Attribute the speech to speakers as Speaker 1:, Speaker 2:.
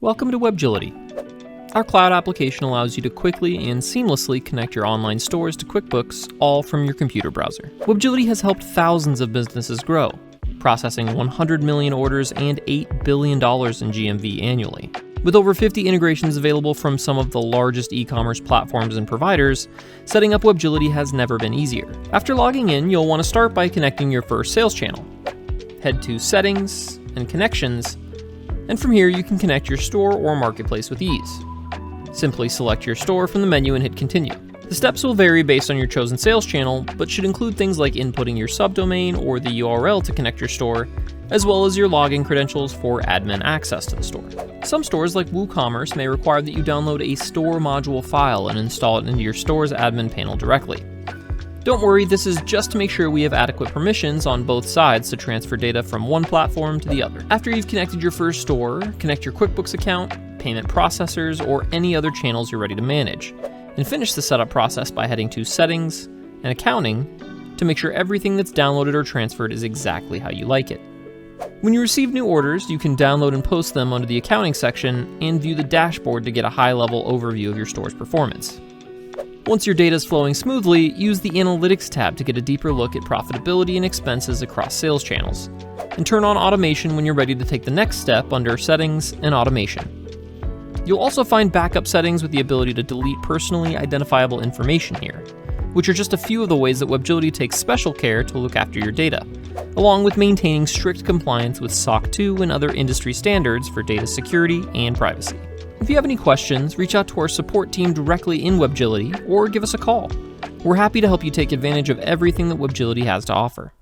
Speaker 1: Welcome to Webgility. Our cloud application allows you to quickly and seamlessly connect your online stores to QuickBooks, all from your computer browser. Webgility has helped thousands of businesses grow, processing 100 million orders and $8 billion in GMV annually. With over 50 integrations available from some of the largest e-commerce platforms and providers, setting up Webgility has never been easier. After logging in, you'll want to start by connecting your first sales channel. Head to Settings and Connections, and from here you can connect your store or marketplace with ease. Simply select your store from the menu and hit Continue. The steps will vary based on your chosen sales channel, but should include things like inputting your subdomain or the URL to connect your store, as well as your login credentials for admin access to the store. Some stores like WooCommerce may require that you download a store module file and install it into your store's admin panel directly. Don't worry, this is just to make sure we have adequate permissions on both sides to transfer data from one platform to the other. After you've connected your first store, connect your QuickBooks account, payment processors, or any other channels you're ready to manage, and finish the setup process by heading to Settings and Accounting to make sure everything that's downloaded or transferred is exactly how you like it. When you receive new orders, you can download and post them under the Accounting section and view the dashboard to get a high-level overview of your store's performance. Once your data is flowing smoothly, use the Analytics tab to get a deeper look at profitability and expenses across sales channels, and turn on automation when you're ready to take the next step under Settings and Automation. You'll also find backup settings with the ability to delete personally identifiable information here, which are just a few of the ways that Webgility takes special care to look after your data, along with maintaining strict compliance with SOC 2 and other industry standards for data security and privacy. If you have any questions, reach out to our support team directly in Webgility or give us a call. We're happy to help you take advantage of everything that Webgility has to offer.